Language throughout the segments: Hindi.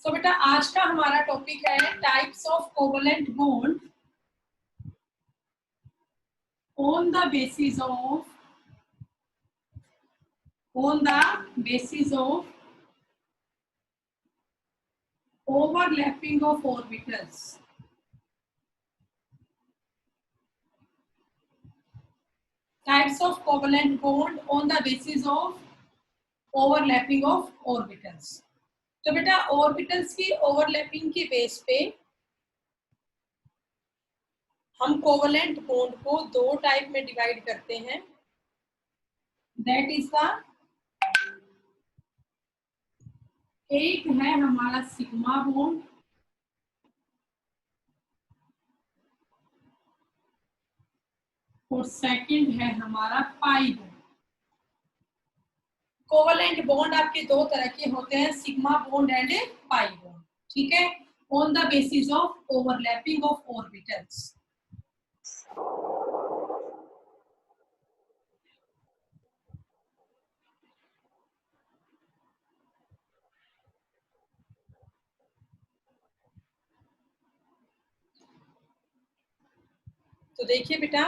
सो बेटा आज का हमारा टॉपिक है types of covalent bond on the basis of overlapping of orbitals. Types of covalent bond on the basis of overlapping of orbitals. तो बेटा ऑर्बिटल्स की ओवरलैपिंग के बेस पे हम कोवलेंट बॉन्ड को दो टाइप में डिवाइड करते हैं. दैट इज द एक है हमारा सिग्मा बॉन्ड और सेकंड है हमारा पाई बॉन्ड. कोवलेंट बॉन्ड आपके दो तरह के होते हैं, sigma bond and pi bond. ठीक है, on the basis of overlapping of orbitals. तो देखिए बेटा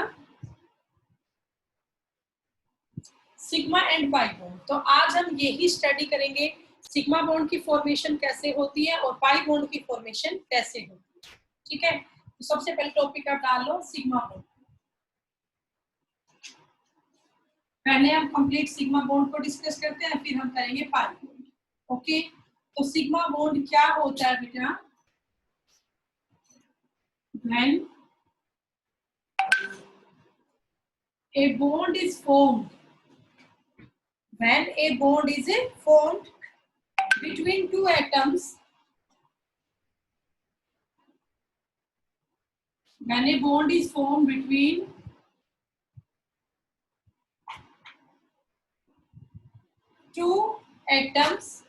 सिग्मा एंड पाई बॉन्ड, तो आज हम यही स्टडी करेंगे सिग्मा बॉन्ड की फॉर्मेशन कैसे होती है और पाई बॉन्ड की फॉर्मेशन कैसे होती है. ठीक है, तो सबसे पहले टॉपिक आप डाल लो सिग्मा बॉन्ड. पहले हम कंप्लीट सिग्मा बॉन्ड को डिस्कस करते हैं, फिर हम करेंगे पाई बॉन्ड. ओके, तो सिग्मा बॉन्ड क्या होता है बेटा? When a bond is formed between two atoms, when a bond is formed between two atoms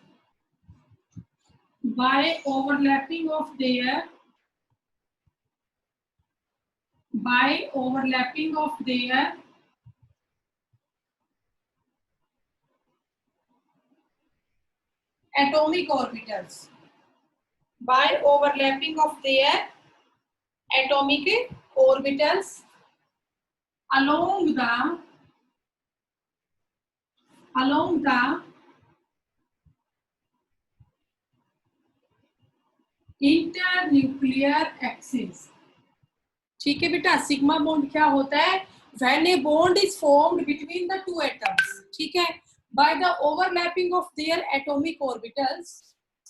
by overlapping of their atomic orbitals, by overlapping of their atomic orbitals along the internuclear axis. ठीक है बेटा, सिग्मा बॉन्ड क्या होता है? When a bond is formed between the two atoms, ठीक है, by the overlapping of their atomic orbitals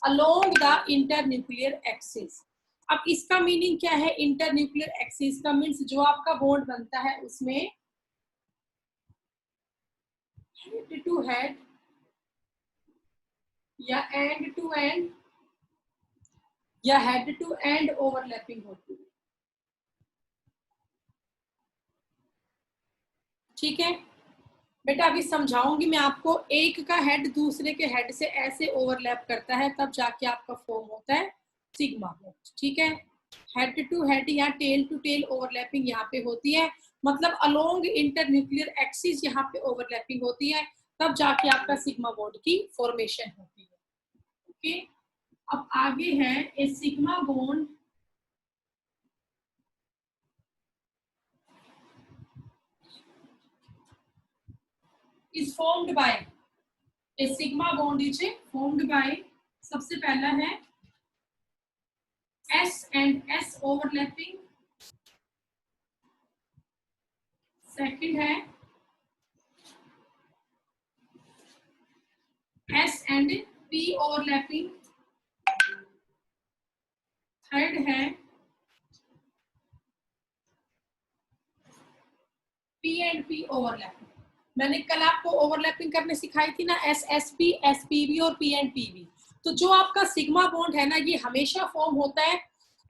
along the internuclear axis. अब इसका मीनिंग क्या है? इंटरन्यूक्लियर एक्सिस का मीन्स जो आपका बॉन्ड बनता है उसमें हेड टू हेड या एंड टू एंड या हेड टू एंड ओवरलैपिंग होती है. ठीक है बेटा, अभी समझाऊंगी मैं आपको. एक का हेड दूसरे के हेड से ऐसे ओवरलैप करता है तब जाके आपका फॉर्म होता है सिग्मा बॉन्ड. ठीक है, हेड टू हेड या टेल टू टेल ओवरलैपिंग यहाँ पे होती है, मतलब अलोंग इंटरन्यूक्लियर एक्सिस यहाँ पे ओवरलैपिंग होती है, तब जाके आपका सिग्मा बॉन्ड की फॉर्मेशन होती है. ओके, अब आगे है a sigma bond is formed by a sigma bond is formed by, सबसे पहला है S and S overlapping, second है S and P overlapping, third है P and P overlapping. मैंने कल आपको ओवरलैपिंग करने सिखाई थी ना, S S P, S P B और पी एंड पी बी. तो जो आपका सिग्मा बॉन्ड है ना, ये हमेशा फॉर्म होता है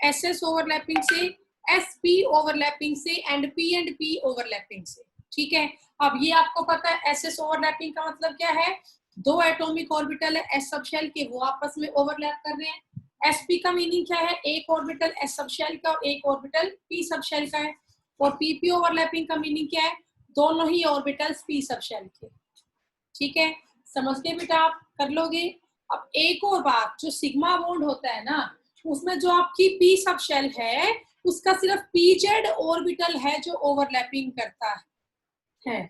एस एस ओवरलैपिंग से, एस पी ओवरलैपिंग से एंड पी ओवरलैपिंग से. ठीक है, अब ये आपको पता है एस एस ओवरलैपिंग का मतलब क्या है? दो एटॉमिक ऑर्बिटल है एस सब शेल के, वो आपस में ओवरलैप कर रहे हैं. एस पी का मीनिंग क्या है? एक ऑर्बिटल एस सब शेल का और एक ऑर्बिटल पी सब शेल का है. और पी ओवरलैपिंग का मीनिंग क्या है? दोनों ही ऑर्बिटल्स पी सब शेल के. ठीक है, समझ गए बेटा, आप कर लोगे. अब एक और बात, जो सिग्मा बॉन्ड होता है ना, उसमें जो आपकी पी सब शेल है उसका सिर्फ पीजेड ऑर्बिटल है जो ओवरलैपिंग करता है,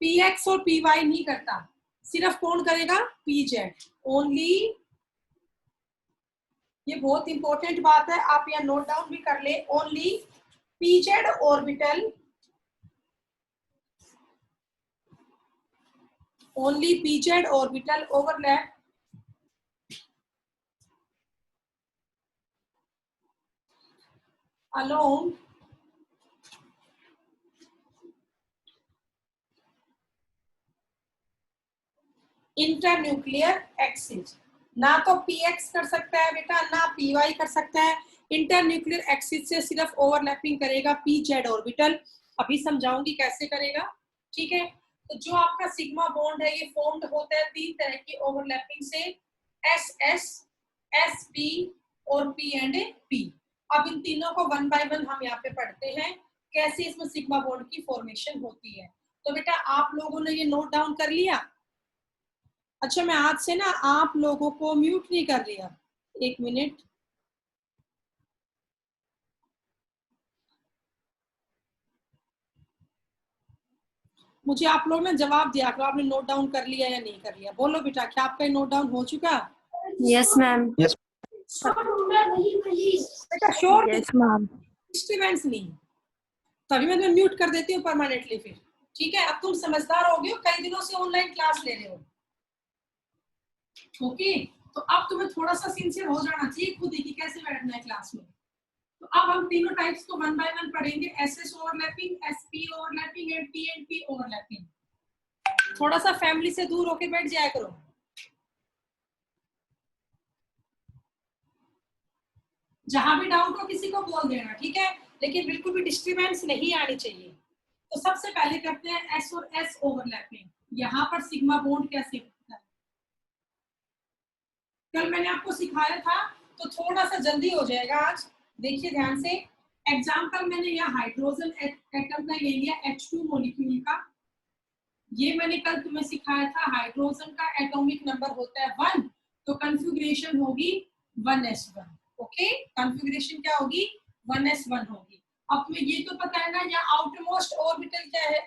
पीएक्स और पीवाई नहीं करता, सिर्फ कौन करेगा, पीजेड ओनली। ये बहुत इंपॉर्टेंट बात है, आप यहाँ नोट डाउन भी कर ले, only PZ orbital, only pz orbital overlap along internuclear axis. ना तो px कर सकता है बेटा, ना py कर सकता है, इंटरन्यूक्लियर एक्सिस से सिर्फ ओवरलैपिंग करेगा pz ऑर्बिटल। अभी समझाऊंगी कैसे करेगा, ठीक है। तो जो आपका सिग्मा बॉन्ड है ये फॉर्म्ड होता है तीन तरह की ओवरलैपिंग से, एस एस, एस पी और पी एंड पी। अब इन तीनों को वन बाय वन हम यहाँ पे पढ़ते हैं कैसे इसमें सिग्मा बॉन्ड की फॉर्मेशन होती है। तो बेटा आप लोगों ने ये नोट डाउन कर लिया। अच्छा मैं आज से ना आप लोगों को म्यूट नहीं कर रही, एक मिनट। मुझे आप लोग ना जवाब दिया करो, आपने नोट डाउन कर लिया या नहीं कर लिया। बोलो बेटा, क्या आपका नोट डाउन हो चुका? Yes ma'am. यस बेटा श्योर, यस मैम। डिस्टर्बेंस नहीं, तभी मैं तुम्हें म्यूट कर देती हूँ परमानेंटली फिर, ठीक है। अब तुम समझदार हो गए हो, कई दिनों से ऑनलाइन क्लास ले रहे हो, ओके। तो अब तुम्हें थोड़ा सा सिंसियर हो जाना चाहिए खुद ही कि कैसे बैठना है क्लास में। तो अब हम तीनों टाइप्स को वन बाय वन पढ़ेंगे, SS overlapping, SP overlapping and PNP overlapping. थोड़ा सा फैमिली से दूर होके बैठ जाया करो। जहां भी डाउट हो किसी को बोल देना, ठीक है, लेकिन बिल्कुल भी डिस्टर्बेंस नहीं आनी चाहिए। तो सबसे पहले करते हैं एस और एस ओवरलैपिंग। यहाँ पर सिग्मा बॉन्ड कैसे होता है कल मैंने आपको सिखाया था, तो थोड़ा सा जल्दी हो जाएगा आज। देखिए ध्यान से, एग्जाम्पल मैंने यहाँ हाइड्रोजन एटम का ले लिया H2 मॉलिक्यूल का। ये मैंने कल तुम्हें सिखाया था, हाइड्रोजन का एटॉमिक नंबर होता है 1, तो कॉन्फ़िगरेशन होगी 1s1। ओके, कॉन्फ़िगरेशन क्या होगी, 1s1 होगी। अब तुम्हें ये तो पता है ना, यहाँ आउटरमोस्ट ऑर्बिटल क्या है,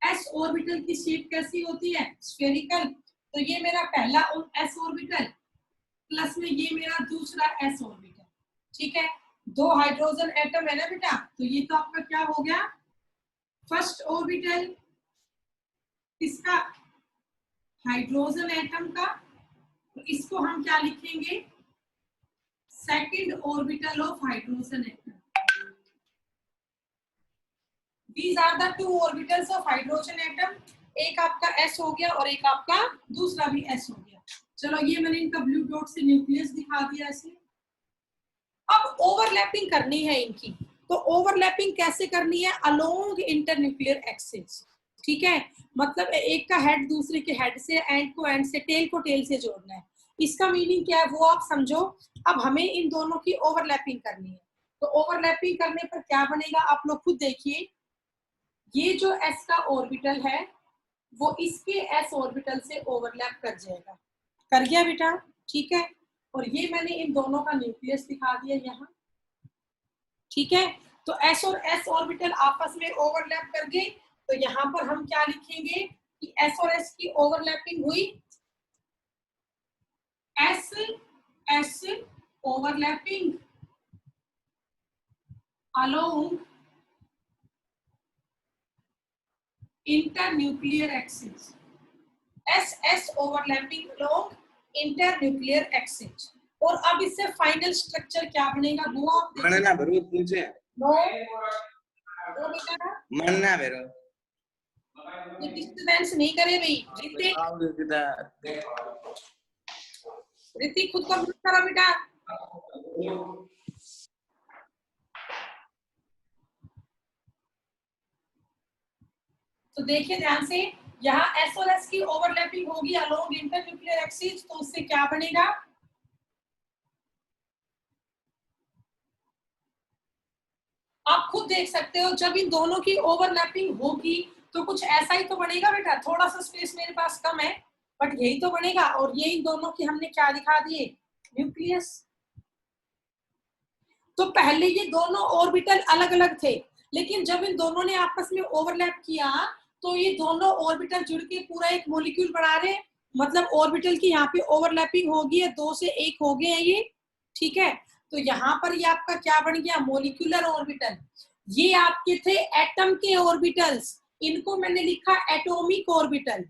s ऑर्बिटल की शेप कैसी होती है, स्फेरिकल। तो ये मेरा पहला s ऑर्बिटल प्लस में ये मेरा दूसरा s ऑर्बिटल, ठीक है। दो हाइड्रोजन एटम है ना बेटा, तो ये तो आपका क्या हो गया, फर्स्ट ऑर्बिटल किसका, हाइड्रोजन एटम का। तो इसको हम क्या लिखेंगे, second orbital of hydrogen atom. These are the two orbitals of hydrogen atom। एक आपका S हो गया और एक आपका दूसरा भी S हो गया। चलो ये मैंने इनका ब्लू डॉट से न्यूक्लियस दिखा दिया ऐसे। अब ओवरलैपिंग करनी है इनकी, तो ओवरलैपिंग कैसे करनी है, अलोंग इंटरन्यूक्लियर एक्सिस, ठीक है। मतलब एक का हेड दूसरे के हेड से, एंड को एंड से, टेल को टेल से जोड़ना है। इसका मीनिंग क्या है वो आप समझो। अब हमें इन दोनों की ओवरलैपिंग करनी है, तो ओवरलैपिंग करने पर क्या बनेगा आप लोग खुद देखिए। ये जो s का ऑर्बिटल है वो इसके s ऑर्बिटल से ओवरलैप कर जाएगा, कर गया बेटा, ठीक है। और ये मैंने इन दोनों का न्यूक्लियस दिखा दिया यहाँ, ठीक है। तो s और s ऑर्बिटल आपस में ओवरलैप कर गए, तो यहाँ पर हम क्या लिखेंगे कि s और s की ओवरलैपिंग हुई, s s overlapping along internuclear axis, S overlapping along internuclear axis. और अब इससे फाइनल स्ट्रक्चर क्या बनेगा वो आप मनना भरो तुझे नो वो बेटा मनना भरो ये डिस्टर्बेंस नहीं करे भाई। ऋतिक खुद को म्यूट करो बेटा। तो देखिए ध्यान से, यहाँ एस और एस की ओवरलैपिंग होगी अलोंग इंटरन्यूक्लियर एक्सिस, तो उससे क्या बनेगा, आप खुद देख सकते हो। जब इन दोनों की ओवरलैपिंग होगी तो कुछ ऐसा ही तो बनेगा बेटा। थोड़ा सा स्पेस मेरे पास कम है, बट यही तो बनेगा, और ये इन दोनों की हमने क्या दिखा दिए, न्यूक्लियस। तो पहले ये दोनों ऑर्बिटल अलग अलग थे, लेकिन जब इन दोनों ने आपस में ओवरलैप किया तो ये दोनों ऑर्बिटल जुड़ के पूरा एक मॉलिक्यूल बना रहे हैं। मतलब ऑर्बिटल की यहाँ पे ओवरलैपिंग होगी है, 2 से 1 हो गए हैं ये, ठीक है। तो यहाँ पर ये आपका क्या बन गया, मॉलिक्यूलर ऑर्बिटल। ये आपके थे एटम के ऑर्बिटल्स, इनको मैंने लिखा एटॉमिक ऑर्बिटल,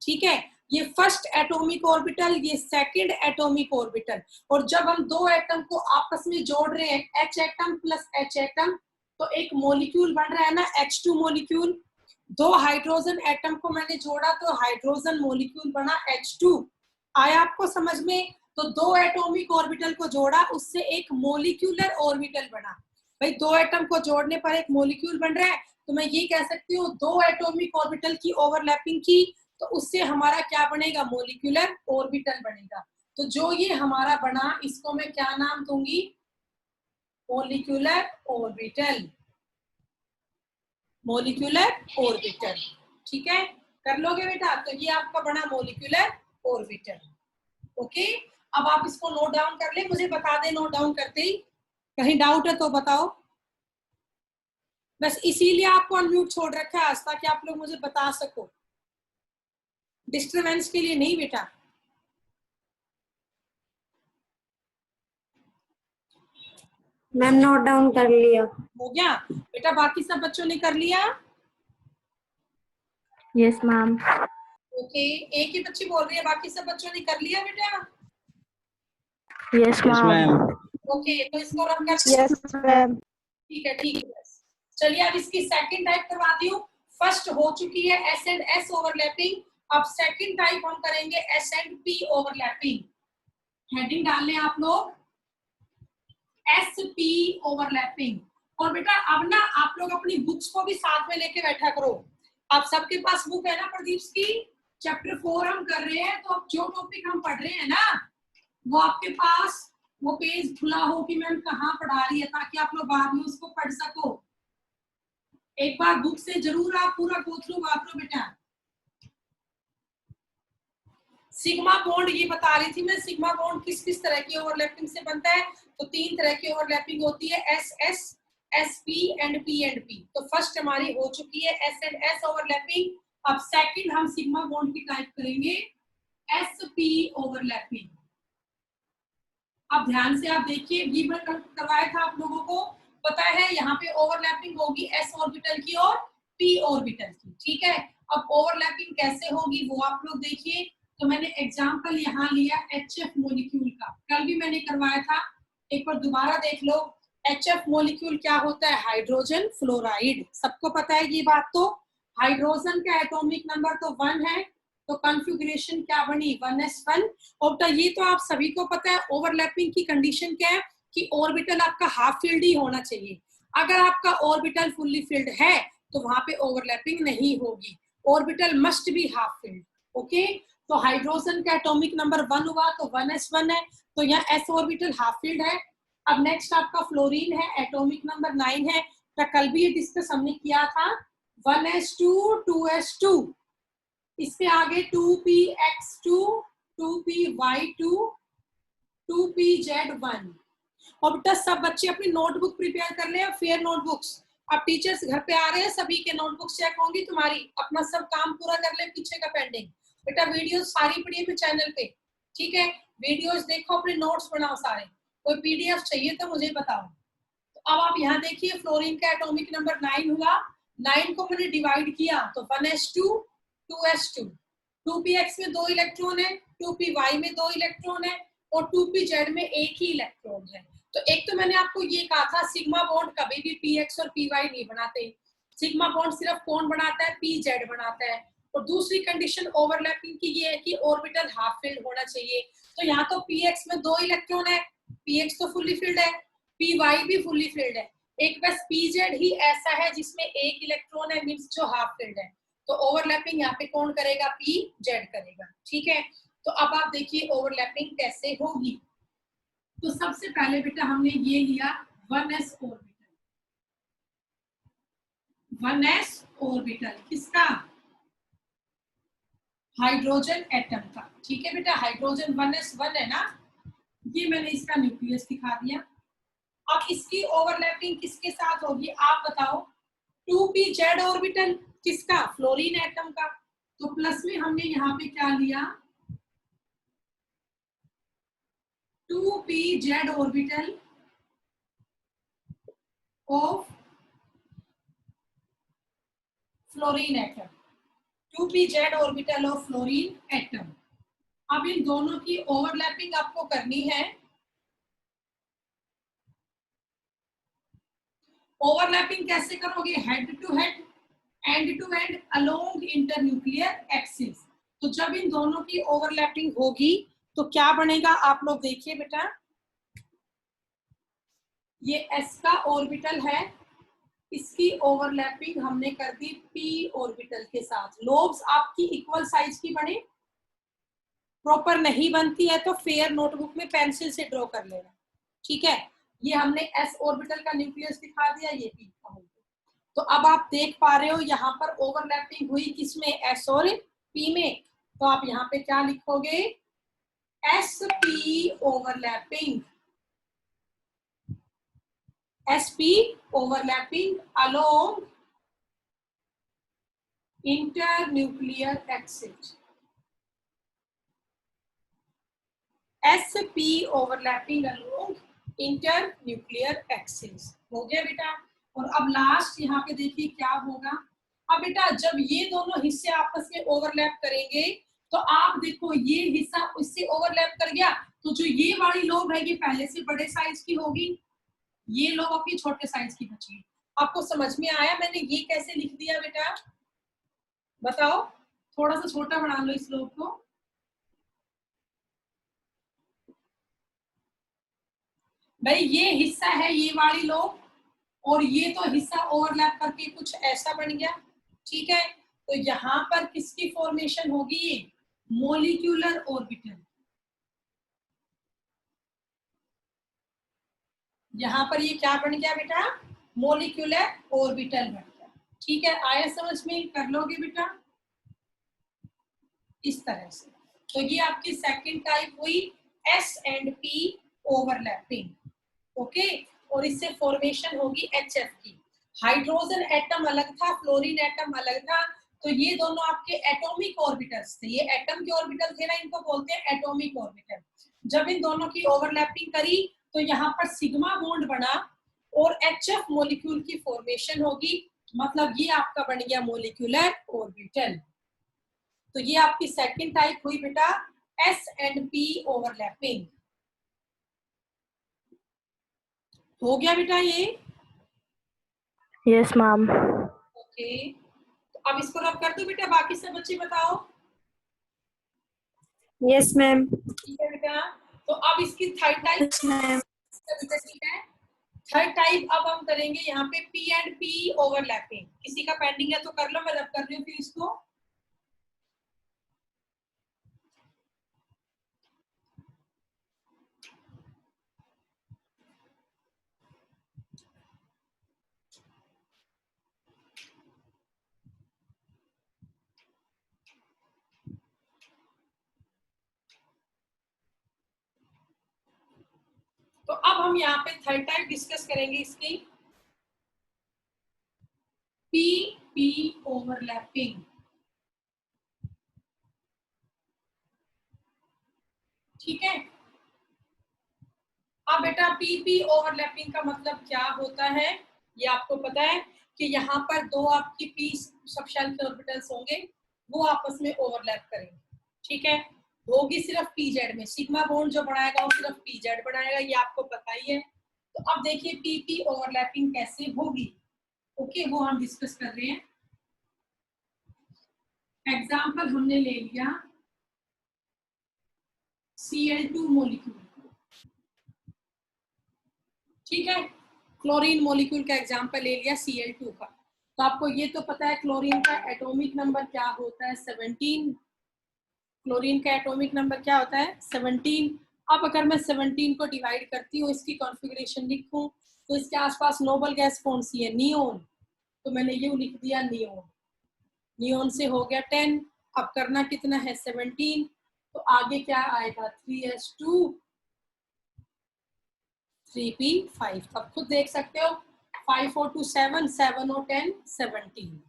ठीक है। ये फर्स्ट एटॉमिक ऑर्बिटल, ये सेकंड एटॉमिक ऑर्बिटल। और जब हम दो एटम को आपस में जोड़ रहे हैं, H atom plus H atom, तो एक मॉलिक्यूल बन रहा है ना, H2 मॉलिक्यूल। दो हाइड्रोजन एटम को मैंने जोड़ा तो हाइड्रोजन मॉलिक्यूल बना H2। आया आपको समझ में? तो दो एटॉमिक ऑर्बिटल को जोड़ा, उससे एक मॉलिक्यूलर ऑर्बिटल बना। भाई दो एटम को जोड़ने पर एक मॉलिक्यूल बन रहा है, तो मैं ये कह सकती हूँ दो एटॉमिक ऑर्बिटल की ओवरलैपिंग की, तो उससे हमारा क्या बनेगा, मॉलिक्यूलर ऑर्बिटल बनेगा। तो जो ये हमारा बना, इसको मैं क्या नाम दूंगी, मॉलिक्यूलर ऑर्बिटल। मॉलिक्यूलर ऑर्बिटल, ठीक है, कर लोगे बेटा? तो ये आपका बना मॉलिक्यूलर ऑर्बिटल। ओके, अब आप इसको नोट डाउन कर ले, मुझे बता दे नोट डाउन करते ही, कहीं डाउट है तो बताओ। बस इसीलिए आपको अनम्यूट छोड़ रखा है आज, ताकि आप लोग मुझे बता सको, डिस्टर्बेंस के लिए नहीं बेटा। मैम नोट डाउन कर लिया। हो गया बेटा? बाकी सब बच्चों ने कर लिया? Yes ma'am. ओके, एक ही बच्ची बोल रही है, बाकी सब बच्चों ने कर लिया बेटा? Yes ma'am. ओके, तो इसको रख कर, यस मैम। ठीक है ठीक है। चलिए अब इसकी सेकंड टाइप करवाती हूँ। फर्स्ट हो चुकी है एस एंड एस ओवरलैपिंग, अब सेकंड टाइप हम करेंगे S and P overlapping. Heading डाल लें आप लोग, एस पी ओवरलैपिंग। और बेटा अब ना आप लोग अपनी बुक्स को भी साथ में लेके बैठा करो। आप सबके पास बुक है ना प्रदीप की? चैप्टर 4 हम कर रहे हैं, तो अब जो टॉपिक हम पढ़ रहे हैं ना, वो आपके पास वो पेज खुला हो कि मैम कहाँ पढ़ा रही है, ताकि आप लोग बाद में उसको पढ़ सको। एक बार बुक से जरूर आप पूरा गो थ्रू वापरो बेटा। सिग्मा बॉन्ड ये बता रही थी मैं, सिग्मा बॉन्ड किस किस तरह की ओवरलैपिंग से बनता है। तो 3 तरह की ओवरलैपिंग होती है, S S, S P and P. तो फर्स्ट हमारी हो चुकी है एस एंड एस ओवरलैपिंग। अब सेकंड हम सिग्मा बॉन्ड की टाइप करेंगे एस पी ओवरलैपिंग। अब ध्यान से आप देखिए, भी मैं करवाया था आप लोगों को, पता है यहाँ पे ओवरलैपिंग होगी एस ऑर्बिटल की और पी ऑर्बिटल की, ठीक है। अब ओवरलैपिंग कैसे होगी वो आप लोग देखिए। तो मैंने एग्जांपल यहाँ लिया HF मॉलिक्यूल का, कल भी मैंने करवाया था, एक बार दोबारा देख लो। HF मॉलिक्यूल क्या होता है, हाइड्रोजन फ्लोराइड, सबको पता है ये बात। तो हाइड्रोजन का एटॉमिक नंबर तो 1 है, तो कॉन्फ़िगरेशन क्या बनी, 1s1। और ये तो आप सभी को पता है, ओवरलैपिंग की कंडीशन क्या है कि ऑर्बिटल आपका हाफ फील्ड ही होना चाहिए। अगर आपका ऑर्बिटल फुल्ली फील्ड है तो वहां पे ओवरलैपिंग नहीं होगी, orbital must be half field. Okay, तो हाइड्रोजन का एटॉमिक नंबर 1 हुआ तो 1s1 है, तो यहाँ s ऑर्बिटल हाफ फील्ड है। अब नेक्स्ट आपका फ्लोरीन है, एटॉमिक नंबर 9 है, तो कल भी ये डिस्कस हमने किया था, 1s2 2s2, इसके आगे 2px2 2py2 2pz1। और बेटा सब बच्चे अपनी नोटबुक प्रिपेयर कर ले, फेयर नोटबुक्स। अब टीचर्स घर पे आ रहे हैं, सभी के नोटबुक्स चेक होंगी तुम्हारी, अपना सब काम पूरा कर ले, पीछे का पेंडिंग। बेटा वीडियोस सारी पड़ी है चैनल पे, ठीक है, वीडियोस देखो, अपने नोट्स बनाओ सारे। कोई पीडीएफ चाहिए तो मुझे बताओ। तो अब आप यहाँ देखिए, फ्लोरीन का एटॉमिक नंबर 9 हुआ, 9 को मैंने डिवाइड किया तो 1s2 2s2, 2px में 2 इलेक्ट्रॉन है, 2py में 2 इलेक्ट्रॉन है, और 2pz में 1 ही इलेक्ट्रॉन है। तो एक तो मैंने आपको ये कहा था, सिग्मा बॉन्ड कभी भी px और py नहीं बनाते, सिग्मा बॉन्ड सिर्फ कौन बनाता है, pz बनाता है। और दूसरी कंडीशन ओवरलैपिंग की ये है कि ऑर्बिटल हाफ फील्ड होना चाहिए। तो यहाँ तो px में 2 इलेक्ट्रॉन है, px तो फुल्ली फील्ड है, py भी फुल्ली फील्ड है, एक बस pz ही ऐसा है जिसमें 1 इलेक्ट्रॉन है, मींस जो हाफ फील्ड है। तो ओवरलैपिंग यहाँ पे कौन करेगा, pz करेगा, ठीक है। तो अब आप देखिए ओवरलैपिंग कैसे होगी। तो सबसे पहले बेटा हमने ये लिया 1s ऑर्बिटल, 1s ऑर्बिटल किसका, हाइड्रोजन एटम का। ठीक है बेटा, हाइड्रोजन 1s1 है ना, ये मैंने इसका न्यूक्लियस दिखा दिया। अब इसकी ओवरलैपिंग किसके साथ होगी आप बताओ? 2p-z ऑर्बिटल किसका? फ्लोरीन एटम का। तो प्लस में हमने यहाँ पे क्या लिया? 2p-z orbital of fluorine atom, 2p-z orbital of fluorine atom. अब इन दोनों की ओवरलैपिंग आपको करनी है। ओवरलैपिंग कैसे करोगे? Head to head, end to end, along internuclear axis. तो जब इन दोनों की ओवरलैपिंग होगी तो क्या बनेगा आप लोग देखिए बेटा, ये s का ऑर्बिटल है, इसकी ओवरलैपिंग हमने कर दी p ऑर्बिटल के साथ। लोब्स आपकी इक्वल साइज की बने, प्रॉपर नहीं बनती है तो फेयर नोटबुक में पेंसिल से ड्रॉ कर लेना। ठीक है, ये हमने s ऑर्बिटल का न्यूक्लियस दिखा दिया, ये p का। तो अब आप देख पा रहे हो यहाँ पर ओवरलैपिंग हुई किसमें? s और p में। तो आप यहाँ पे क्या लिखोगे? sp overlapping, sp overlapping along internuclear axis, sp overlapping along internuclear axis. हो गया बेटा। और अब लास्ट यहाँ पे देखिए क्या होगा। अब बेटा जब ये दोनों हिस्से आपस में ओवरलैप करेंगे तो आप देखो ये हिस्सा इससे ओवरलैप कर गया, तो जो ये वाली लोब है ये पहले से बड़े साइज की होगी, ये लोब अपनी छोटे साइज की बची। आपको समझ में आया मैंने ये कैसे लिख दिया बेटा? बताओ, थोड़ा सा छोटा बना लो इस लोब को। भाई ये हिस्सा है ये वाली लोब, और ये तो हिस्सा ओवरलैप करके कुछ ऐसा बन गया। ठीक है, तो यहाँ पर किसकी फॉर्मेशन होगी? Molecular orbital. यहाँ पर ये क्या बन गया बेटा? मोलिक्यूलर ऑर्बिटल बन गया। ठीक है, आया समझ में? कर लोगे बेटा इस तरह से। तो ये आपकी सेकंड टाइप हुई S and P overlapping. Okay, और इससे फॉर्मेशन होगी HF की। हाइड्रोजन एटम अलग था, फ्लोरीन एटम अलग था, तो ये दोनों आपके एटॉमिक ऑर्बिटल्स थे। ये एटम के ऑर्बिटल थे ना, इनको बोलते हैं एटॉमिक ऑर्बिटल। जब इन दोनों की ओवरलैपिंग करी तो यहाँ पर सिग्मा बॉन्ड बना और HF मॉलिक्यूल की फॉर्मेशन होगी, मतलब ये आपका बन गया मॉलिक्यूलर ऑर्बिटल। तो ये आपकी सेकंड टाइप हुई बेटा S एंड P ओवरलैपिंग। हो गया बेटा ये? Yes ma'am. ओके, तो अब इसको रब कर दो बेटा, बाकी सब बच्चे बताओ। Yes ma'am. ठीक है बेटा, तो अब इसकी थर्ड टाइप। Yes ma'am. ठीक है, थर्ड टाइप अब हम करेंगे यहाँ पे P एंड P ओवरलैपिंग। किसी का पेंडिंग है तो कर लो, मैं रब कर रही हूँ फिर इसको। तो अब हम यहाँ पे थर्ड टाइप डिस्कस करेंगे इसकी, P ओवरलैपिंग। ठीक है, अब बेटा P ओवरलैपिंग का मतलब क्या होता है ये आपको पता है कि यहाँ पर दो आपकी P सबशेल के ऑर्बिटल्स होंगे, वो आपस में ओवरलैप करेंगे। ठीक है, होगी सिर्फ pz में, सिग्मा बॉन्ड जो बनाएगा वो सिर्फ pz बनाएगा, ये आपको पता ही है। तो अब देखिए P ओवरलैपिंग कैसे होगी। ओके, वो हम डिस्कस कर रहे हैं। एग्जाम्पल हमने ले लिया Cl2 मॉलिक्यूल। ठीक है, क्लोरीन मॉलिक्यूल का एग्जांपल ले लिया Cl2 का। तो आपको ये तो पता है क्लोरीन का एटॉमिक नंबर क्या होता है? 17। क्लोरीन का एटॉमिक नंबर क्या होता है? 17। अब अगर मैं 17 को डिवाइड करती हूँ, इसकी कॉन्फ़िगरेशन लिखूं, तो इसके आसपास नोबल गैस कौन सी है? नियोन। तो मैंने ये लिख दिया नियोन। नियोन से हो गया 10, अब करना कितना है 17, तो आगे क्या आएगा 3s2 3p5। अब खुद देख सकते हो 5 और 2 7, 7 और 10 17।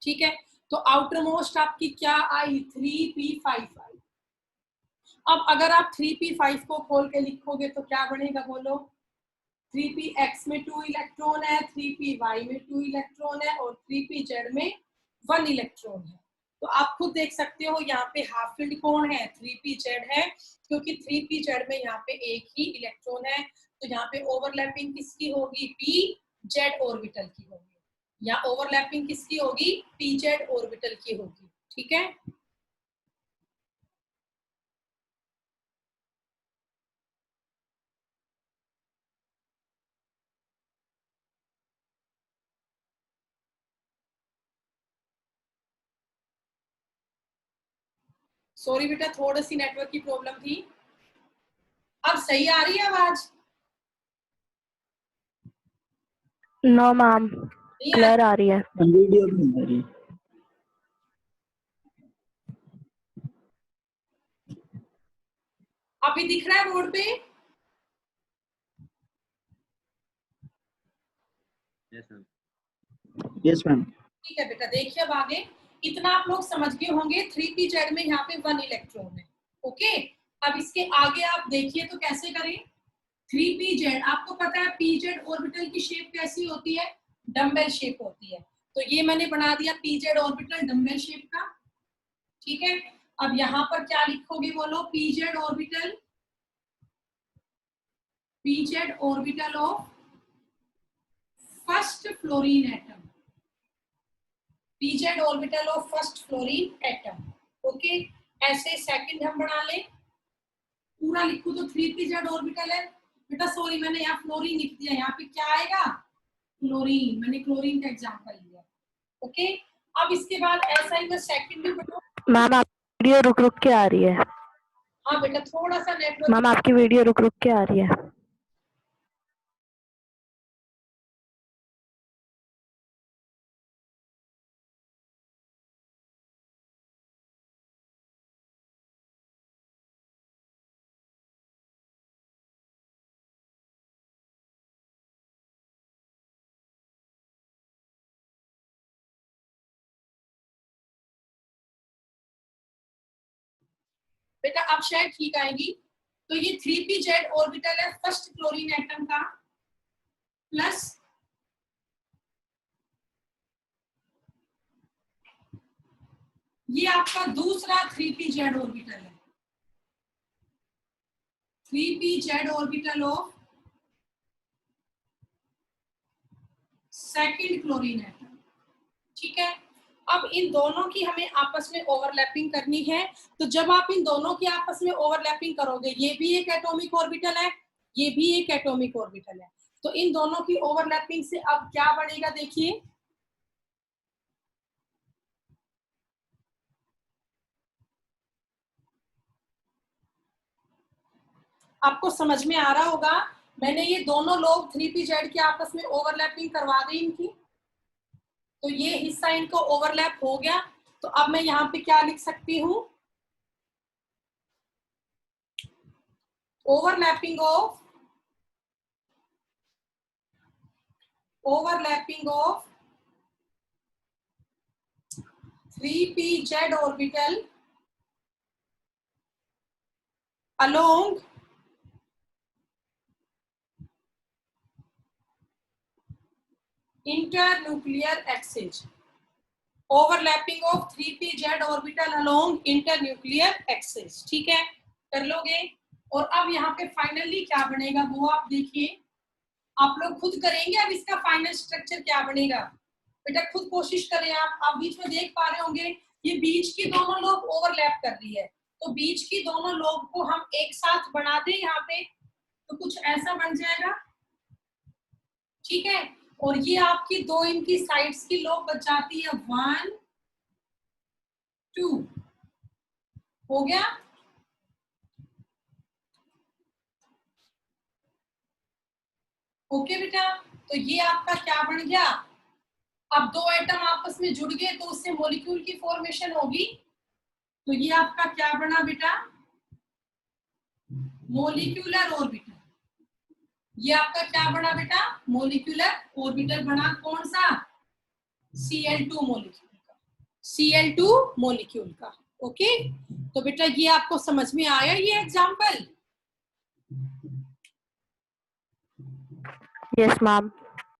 ठीक है, तो आउटर मोस्ट आपकी क्या आई 3p5 आई। अब अगर आप 3p5 को खोल के लिखोगे तो क्या बनेगा बोलो, 3px में 2 इलेक्ट्रॉन है, 3py में 2 इलेक्ट्रॉन है और 3pz में 1 इलेक्ट्रॉन है। तो आप खुद देख सकते हो यहाँ पे हाफ फील्ड कौन है 3pz है, क्योंकि 3pz में यहाँ पे एक ही इलेक्ट्रॉन है। तो यहाँ पे ओवरलैपिंग किसकी होगी pz ऑर्बिटल की होगी, या ओवरलैपिंग किसकी होगी pz ऑर्बिटल की होगी। ठीक है, सॉरी बेटा थोड़ी सी नेटवर्क की प्रॉब्लम थी। अब सही आ रही है आवाज? नो मैम, क्लियर आ रही है। वीडियो नहीं आ रही। अभी दिख रहा है बोर्ड पे? Yes ma'am. ठीक है बेटा, देखिए अब आगे इतना आप लोग समझ गए होंगे 3pz में यहाँ पे 1 इलेक्ट्रॉन है। ओके, अब इसके आगे आप देखिए तो कैसे करें। 3pz आपको पता है pz ऑर्बिटल की शेप कैसी होती है, डम्बेल शेप होती है। तो ये मैंने बना दिया pz ऑर्बिटल डम्बेल शेप का। ठीक है, अब यहाँ पर क्या लिखोगे बोलो, pz orbital of first fluorine atom, pz orbital of first fluorine atom. Okay, ऐसे सेकंड हम बना ले, पूरा लिखो तो 3pz ऑर्बिटल है बेटा। सॉरी मैंने यहाँ फ्लोरीन लिख दिया, यहाँ पे क्या आएगा क्लोरीन, मैंने क्लोरीन का एग्जांपल लिया। ओके, अब इसके बाद ऐसा ही मैं सेकंड भी बनाऊं। मैम आपकी वीडियो रुक रुक के आ रही है। हाँ बेटा थोड़ा सा नेटवर्क। मैम आपकी वीडियो रुक रुक के आ रही है। बेटा अब शायद ठीक आएगी। तो ये 3pz ऑर्बिटल है फर्स्ट क्लोरीन एटम का, प्लस ये आपका दूसरा 3pz ऑर्बिटल है, 3pz orbital of second chlorine atom. ठीक है, अब इन दोनों की हमें आपस में ओवरलैपिंग करनी है। तो जब आप इन दोनों की आपस में ओवरलैपिंग करोगे, ये भी एक एटॉमिक ऑर्बिटल है, ये भी एक एटॉमिक ऑर्बिटल है, तो इन दोनों की ओवरलैपिंग से अब क्या बनेगा देखिए, आपको समझ में आ रहा होगा। मैंने ये दोनों लोग 3pz की आपस में ओवरलैपिंग करवा दी इनकी, तो ये हिस्सा इनको ओवरलैप हो गया। तो अब मैं यहाँ पे क्या लिख सकती हूँ, overlapping of 3pz orbital along internuclear axis, overlapping of 3pz orbital along internuclear axis. ठीक है, कर लोगे। और अब यहाँ पे फाइनली क्या बनेगा वो आप देखिए, आप लोग खुद करेंगे। अब इसका फाइनल स्ट्रक्चर क्या बनेगा बेटा, खुद कोशिश करें। आप बीच में देख पा रहे होंगे ये बीच की दोनों लोग ओवरलैप कर रही है, तो बीच की दोनों लोग को हम एक साथ बना दें यहाँ पे, तो कुछ ऐसा बन जाएगा। ठीक है, और ये आपकी दो इनकी साइड्स की लोग बच जाती है 1 2, हो गया। ओके बेटा, तो ये आपका क्या बन गया, अब दो एटम आपस में जुड़ गए तो उससे मॉलिक्यूल की फॉर्मेशन होगी। तो ये आपका क्या बना बेटा, मोलिक्यूलर ऑर्बिटल। ये आपका क्या बना बेटा, मोलिक्यूलर ऑर्बिटल बना, कौन सा, Cl2 मोलिक्यूल का, Cl2 मोलिक्यूल का। ओके, तो बेटा ये आपको समझ में आया ये एग्जांपल? Yes ma'am.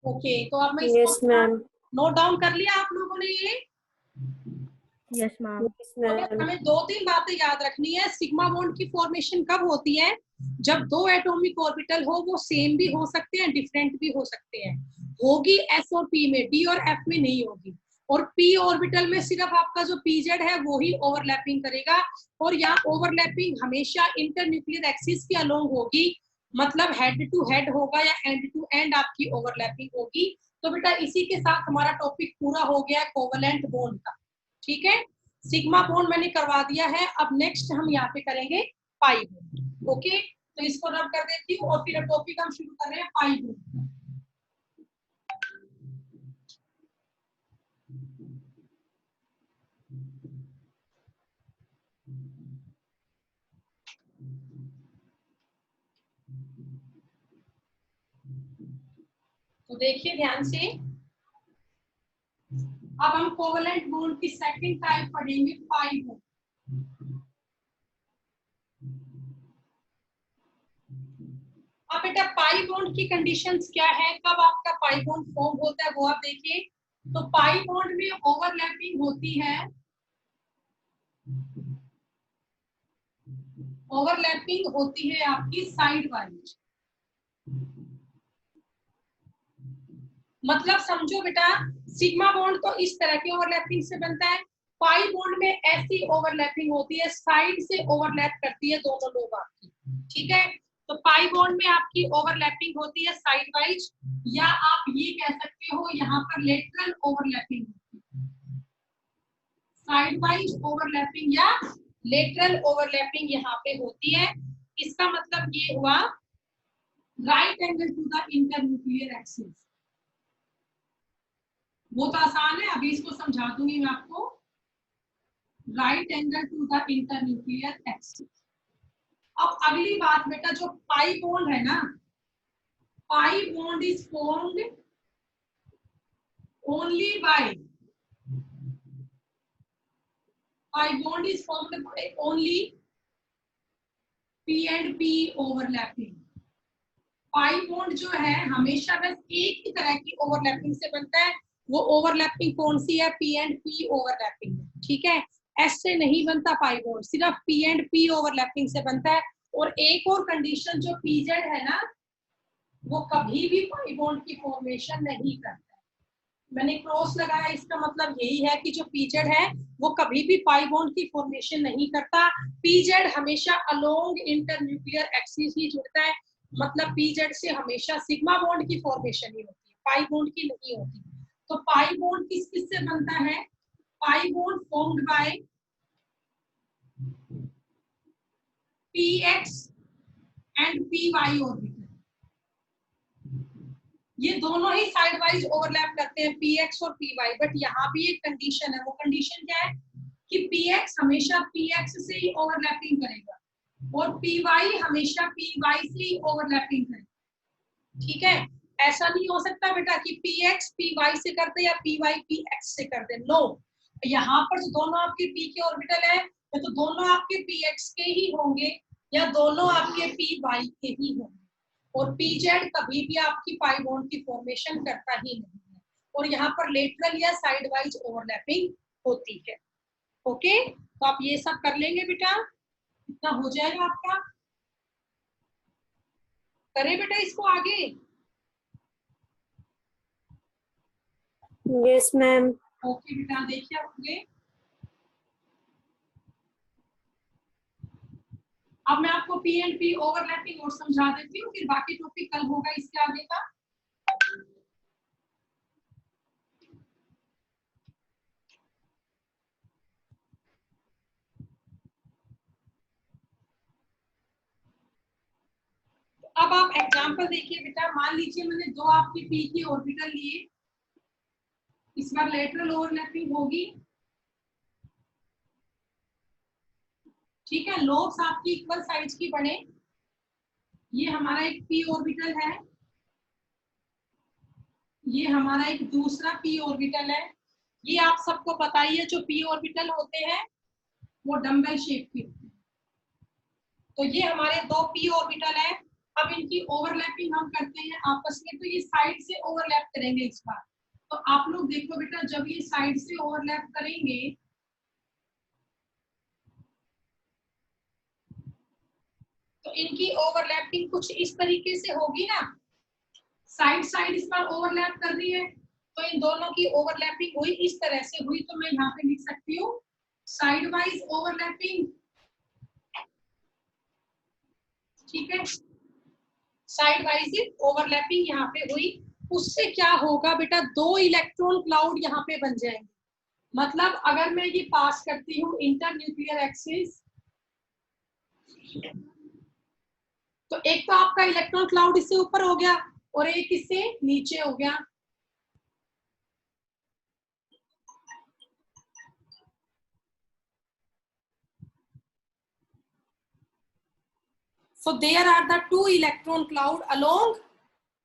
ओके, तो अब मैं यस मैम। नोट डाउन कर लिया आप लोगों ने ये? Yes ma'am. Yes ma'am. हमें दो तीन बातें याद रखनी है। सिग्मा बॉन्ड की फॉर्मेशन कब होती है, जब दो एटॉमिक ऑर्बिटल हो, वो सेम भी हो सकते हैं, डिफरेंट भी हो सकते हैं। होगी एस और पी में, डी और एफ में नहीं होगी। और पी ऑर्बिटल में सिर्फ आपका जो पीजेड है वो ही ओवरलैपिंग करेगा। और यहाँ ओवरलैपिंग हमेशा इंटरन्यूक्लियर एक्सिस के अलोंग होगी, मतलब हेड टू हेड होगा या एंड टू एंड आपकी ओवरलैपिंग होगी। तो बेटा इसी के साथ हमारा टॉपिक पूरा हो गया कोवेलेंट बॉन्ड का। ठीक है, सिग्मा बॉन्ड मैंने करवा दिया है। अब नेक्स्ट हम यहाँ पे करेंगे पाई बॉन्ड। ओके, तो इसको रब कर देती हूँ और फिर टॉपिक हम शुरू कर रहे हैं पाई बॉन्ड। तो देखिए ध्यान से, अब हम कोवेलेंट बॉन्ड की सेकंड टाइप पढ़ेंगे, पाई बॉन्ड। अब बेटा पाई बॉन्ड की कंडीशंस क्या है, कब आपका पाई बॉन्ड फॉर्म होता है वो आप देखिए। तो पाई बॉन्ड में ओवरलैपिंग होती है, ओवरलैपिंग होती है आपकी साइड वाइज। मतलब समझो बेटा, सिग्मा बॉन्ड तो इस तरह की ओवरलैपिंग से बनता है, पाई बॉन्ड में ऐसी ओवरलैपिंग होती है, साइड से ओवरलैप करती है दोनों लोब आपकी। ठीक है, तो पाई बॉन्ड में आपकी ओवरलैपिंग होती है साइड वाइज, या आप ये कह सकते हो यहाँ पर लेटरल ओवरलैपिंग होती है। साइड वाइज ओवरलैपिंग या लेटरल ओवरलैपिंग यहाँ पे होती है। इसका मतलब ये हुआ right angle to the internuclear axis. वो तो आसान है, अभी इसको समझा दूंगी मैं आपको। Right angle to the internuclear axis. अब अगली बात बेटा, जो पाई बॉन्ड है ना, pi bond is formed only by, pi bond is formed by only P and P overlapping. Pi bond जो है हमेशा बस एक ही तरह की ओवरलैपिंग से बनता है। वो ओवरलैपिंग कौन सी है, पी एंड पी ओवरलैपिंग। ठीक है, एस से नहीं बनता पाई बॉन्ड, सिर्फ पी एंड पी ओवरलैपिंग से बनता है। और एक और कंडीशन, जो पीजेड है ना, वो कभी भी पाई बॉन्ड की फॉर्मेशन नहीं करता है। मैंने क्रॉस लगाया, इसका मतलब यही है कि जो पीजेड है वो कभी भी पाई बॉन्ड की फॉर्मेशन नहीं करता। पीजेड हमेशा अलोंग इंटरन्यूक्लियर एक्सिस ही जुड़ता है, मतलब पीजेड से हमेशा सिग्मा बॉन्ड की फॉर्मेशन ही होती है, पाई बॉन्ड की नहीं होती। तो पाई बॉन्ड किस किस से बनता है, pi bond formed by px and py orbital. ये दोनों ही साइड वाइज ओवरलैप करते हैं, px और py। बट यहाँ भी एक कंडीशन है, वो कंडीशन क्या है कि px हमेशा px से ही ओवरलैपिंग करेगा और py हमेशा py से ही ओवरलैपिंग करेगा। ठीक है, ऐसा नहीं हो सकता बेटा कि px py से कर दे या py px से कर दे। नो, यहाँ पर जो दोनों आपके p के ऑर्बिटल है, तो दोनों आपके px के ही होंगे या दोनों आपके py के ही होंगे। और pz कभी भी आपकी पाई बॉन्ड की फॉर्मेशन करता ही नहीं है। और यहाँ पर लेटरल या साइड वाइज ओवरलैपिंग होती है। ओके, तो आप ये सब कर लेंगे बेटा, इतना हो जाएगा आपका। करें बेटा इसको आगे? Yes ma'am. ओके बेटा, देखिए आगे। अब मैं आपको पी एंड पी ओवरलैपिंग और समझा देती हूँ, फिर बाकी टॉपिक कल होगा इसके आगे का। अब आप एग्जांपल देखिए बेटा, मान लीजिए मैंने दो आपकी पी की ऑर्बिटल लिए, इस बार लेटरल ओवरलैपिंग होगी, ठीक है, लोब्स आपकी इक्वल साइज की बने। ये हमारा एक p ऑर्बिटल है, ये हमारा एक दूसरा p ऑर्बिटल है। ये आप सबको पता ही है, जो p ऑर्बिटल होते हैं वो डंबल शेप के होते हैं। तो ये हमारे दो p ऑर्बिटल है। अब इनकी ओवरलैपिंग हम करते हैं आपस में, तो ये साइड से ओवरलैप करेंगे इस बार। तो आप लोग देखो बेटा, जब ये साइड से ओवरलैप करेंगे तो इनकी ओवरलैपिंग कुछ इस तरीके से होगी ना, साइड साइड इस बार ओवरलैप कर रही है, तो इन दोनों की ओवरलैपिंग हुई इस तरह से हुई। तो मैं यहाँ पे लिख सकती हूँ साइड वाइज ओवरलैपिंग। ठीक है, साइड वाइज ओवरलैपिंग यहाँ पे हुई। उससे क्या होगा बेटा, दो इलेक्ट्रॉन क्लाउड यहाँ पे बन जाएंगे। मतलब अगर मैं ये पास करती हूँ इंटर न्यूक्लियर एक्सिस, तो एक तो आपका इलेक्ट्रॉन क्लाउड इससे ऊपर हो गया और एक इससे नीचे हो गया। So there are the two electron cloud along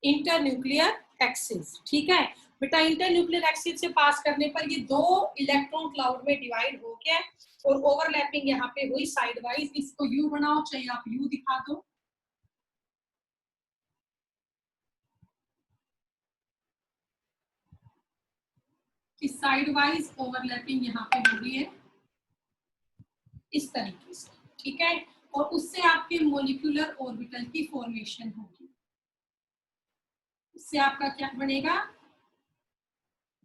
internuclear axis। ठीक है बेटा, इंटरन्यूक्लियर एक्सिस से पास करने पर ये दो इलेक्ट्रॉन क्लाउड में डिवाइड हो गया और ओवरलैपिंग यहाँ पे हुई साइड वाइज। इसको यू बनाओ, चाहे आप यू दिखा दो। इस साइड वाइज ओवरलैपिंग यहाँ पे हो रही है इस तरीके से। ठीक है, और उससे आपके मोलिकुलर ऑर्बिटल की फॉर्मेशन होगी। इससे आपका क्या बनेगा,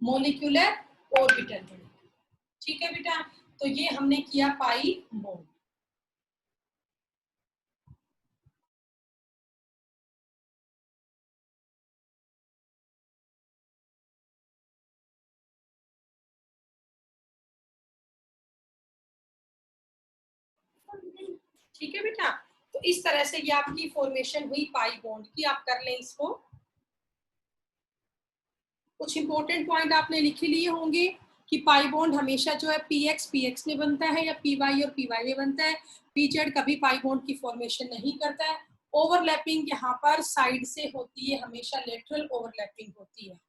मोलिकुलर ऑर्बिटल बनेगा। ठीक है बेटा, तो ये हमने किया पाई बॉन्ड। ठीक है बेटा, तो इस तरह से ये आपकी फॉर्मेशन हुई पाई बॉन्ड की। आप कर लें इसको। कुछ इंपॉर्टेंट पॉइंट आपने लिख लिए होंगे कि पाई बॉन्ड हमेशा जो है px में बनता है या py और py में बनता है। pz कभी पाई बॉन्ड की फॉर्मेशन नहीं करता है। ओवरलैपिंग यहाँ पर साइड से होती है, हमेशा लेटरल ओवरलैपिंग होती है।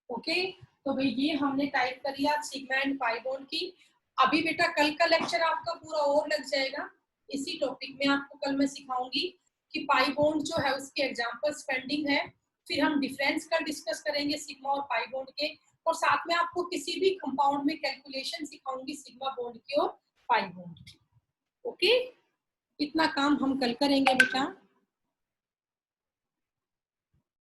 ओके, तो भाई ये हमने टाइप कर लिया सिग्मा एंड पाई बॉन्ड की। अभी बेटा कल का लेक्चर आपका पूरा और लग जाएगा इसी टॉपिक में। आपको कल मैं सिखाऊंगी कि पाई बॉन्ड जो है उसके एग्जांपल्स पेंडिंग है। फिर हम डिफरेंस का डिस्कस करेंगे सिग्मा और पाई बॉन्ड के, और साथ में आपको किसी भी कंपाउंड में कैलकुलेशन सिखाऊंगी सिग्मा बॉन्ड की और पाई बॉन्ड की। ओके, इतना काम हम कल करेंगे बेटा।